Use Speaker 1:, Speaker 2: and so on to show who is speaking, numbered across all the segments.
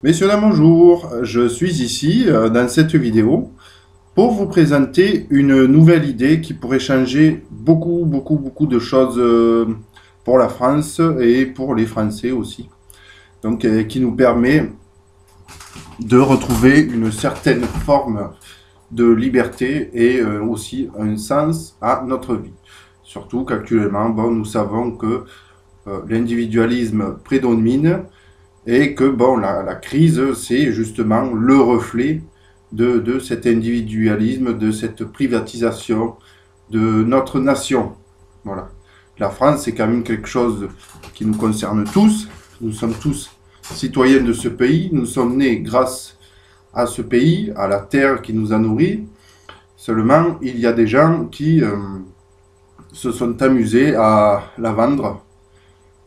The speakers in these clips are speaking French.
Speaker 1: Messieurs, dames, bonjour. Je suis ici dans cette vidéo pour vous présenter une nouvelle idée qui pourrait changer beaucoup de choses pour la France et pour les Français aussi. Donc, qui nous permet de retrouver une certaine forme de liberté et aussi un sens à notre vie. Surtout qu'actuellement, bon, nous savons que l'individualisme prédomine et que bon, la crise, c'est justement le reflet de cet individualisme, de cette privatisation de notre nation. Voilà. La France, c'est quand même quelque chose qui nous concerne tous. Nous sommes tous citoyens de ce pays. Nous sommes nés grâce à ce pays, à la terre qui nous a nourris. Seulement, il y a des gens qui se sont amusés à la vendre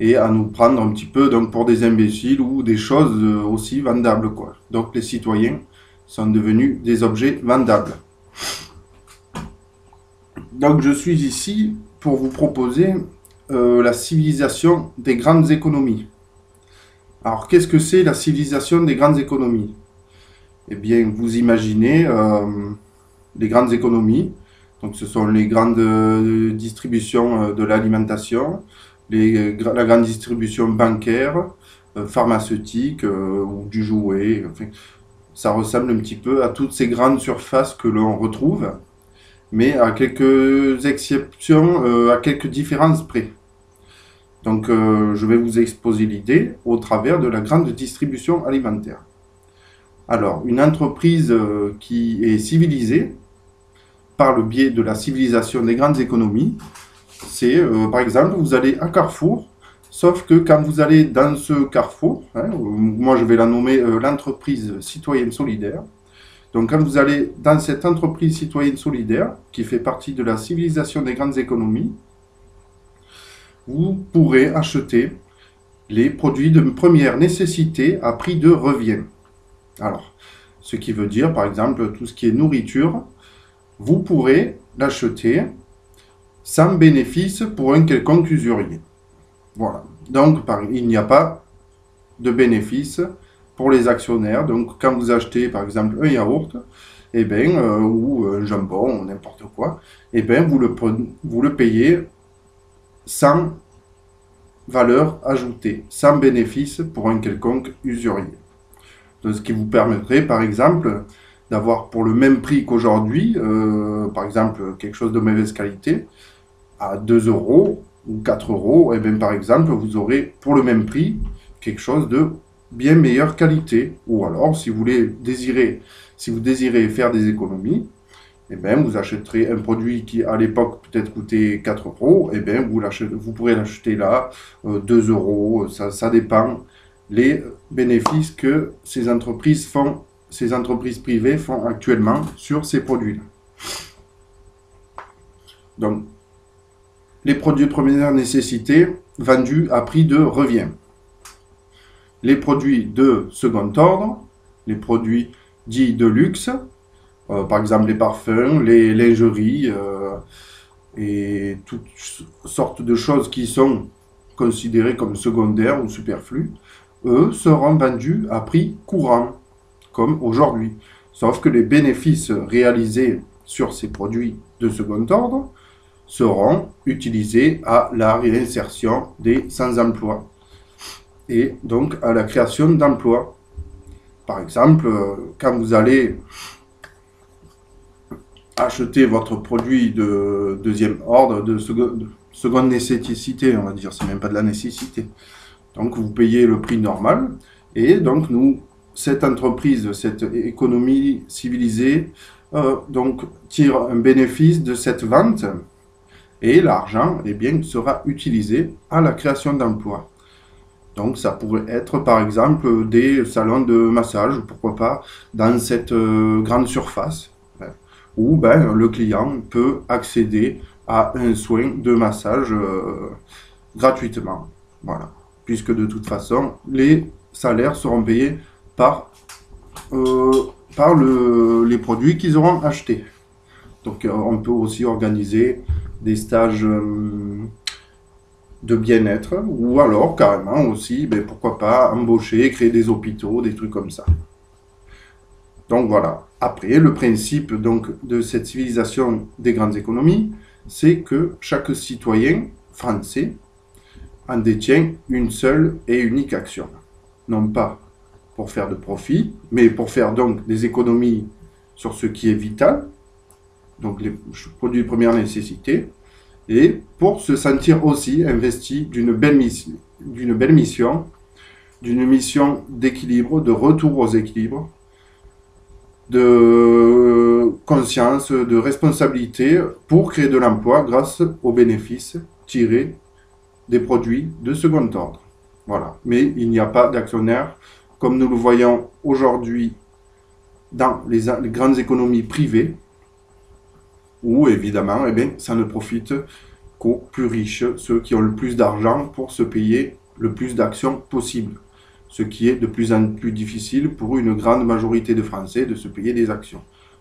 Speaker 1: et à nous prendre un petit peu donc pour des imbéciles ou des choses aussi vendables, quoi. Donc les citoyens sont devenus des objets vendables. Donc je suis ici pour vous proposer la civilisation des grandes économies. Alors qu'est-ce que c'est la civilisation des grandes économies? Eh bien, vous imaginez les grandes économies. Donc ce sont les grandes distributions de l'alimentation, la grande distribution bancaire, pharmaceutique ou du jouet. Enfin, ça ressemble un petit peu à toutes ces grandes surfaces que l'on retrouve, mais à quelques exceptions, à quelques différences près. Donc je vais vous exposer l'idée au travers de la grande distribution alimentaire. Alors, une entreprise qui est civilisée par le biais de la civilisation des grandes économies, c'est par exemple, vous allez à Carrefour, sauf que quand vous allez dans ce Carrefour, hein, moi je vais la nommer l'entreprise citoyenne solidaire. Donc quand vous allez dans cette entreprise citoyenne solidaire, qui fait partie de la civilisation des grandes économies, vous pourrez acheter les produits de première nécessité à prix de revient. Alors, ce qui veut dire, par exemple, tout ce qui est nourriture, vous pourrez l'acheter sans bénéfice pour un quelconque usurier. Voilà. Donc, il n'y a pas de bénéfice pour les actionnaires. Donc, quand vous achetez, par exemple, un yaourt, eh ben, ou un jambon, ou n'importe quoi, eh ben, vous le payez sans valeur ajoutée, sans bénéfice pour un quelconque usurier. Donc, ce qui vous permettrait, par exemple, d'avoir pour le même prix qu'aujourd'hui, par exemple, quelque chose de mauvaise qualité, à 2 euros ou 4 euros, et bien par exemple, vous aurez pour le même prix quelque chose de bien meilleure qualité. Ou alors, si vous désirez faire des économies, et bien vous achèterez un produit qui à l'époque peut-être coûtait 4 euros, et bien vous pourrez l'acheter là 2 euros, ça dépend les bénéfices que ces entreprises privées font actuellement sur ces produits-là. Donc, les produits de première nécessité vendus à prix de revient. Les produits de second ordre, les produits dits de luxe, par exemple les parfums, les lingeries et toutes sortes de choses qui sont considérées comme secondaires ou superflues, eux seront vendus à prix courant, comme aujourd'hui. Sauf que les bénéfices réalisés sur ces produits de second ordre seront utilisés à la réinsertion des sans-emploi et donc à la création d'emplois. Par exemple, quand vous allez acheter votre produit de deuxième ordre, de seconde nécessité, on va dire, c'est même pas de la nécessité. Donc vous payez le prix normal et donc cette entreprise, cette économie civilisée, donc tire un bénéfice de cette vente et l'argent eh bien, sera utilisé à la création d'emplois. Donc ça pourrait être par exemple des salons de massage, pourquoi pas, dans cette grande surface, où ben, le client peut accéder à un soin de massage gratuitement. Voilà. Puisque de toute façon, les salaires seront payés par, les produits qu'ils auront achetés. Donc on peut aussi organiser des stages de bien-être, ou alors carrément aussi, ben, pourquoi pas, embaucher, créer des hôpitaux, des trucs comme ça. Donc voilà. Après, le principe donc, de cette civilisation des grandes économies, c'est que chaque citoyen français en détient une seule et unique action. Non pas pour faire de profit, mais pour faire donc des économies sur ce qui est vital, donc les produits de première nécessité, et pour se sentir aussi investi d'une belle mission, d'une mission d'équilibre, de retour aux équilibres, de conscience, de responsabilité pour créer de l'emploi grâce aux bénéfices tirés des produits de second ordre. Voilà. Mais il n'y a pas d'actionnaire comme nous le voyons aujourd'hui dans les grandes économies privées, où évidemment, eh bien, ça ne profite qu'aux plus riches, ceux qui ont le plus d'argent pour se payer le plus d'actions possible. Ce qui est de plus en plus difficile pour une grande majorité de Français de se payer des actions.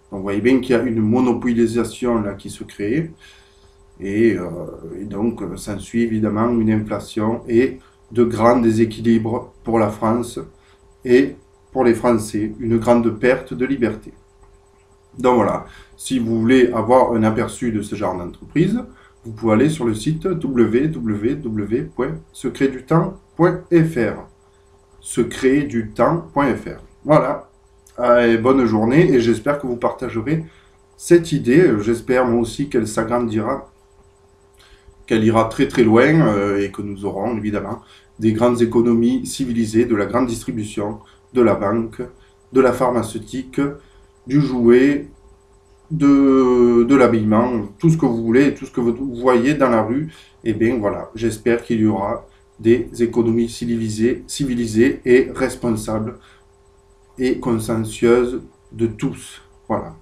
Speaker 1: Donc vous voyez bien qu'il y a une monopolisation là qui se crée, et donc s'ensuit évidemment une inflation et de grands déséquilibres pour la France et pour les Français, une grande perte de liberté. Donc voilà, si vous voulez avoir un aperçu de ce genre d'entreprise, vous pouvez aller sur le site www.secretdutemps.fr. secretdutemps.fr. Voilà. Allez, bonne journée et j'espère que vous partagerez cette idée. J'espère moi aussi qu'elle s'agrandira, qu'elle ira très très loin et que nous aurons évidemment des grandes économies civilisées, de la grande distribution, de la banque, de la pharmaceutique, du jouet, de l'habillement, tout ce que vous voulez, tout ce que vous voyez dans la rue. Et bien voilà, j'espère qu'il y aura des économies civilisées et responsables et consciencieuses de tous. Voilà.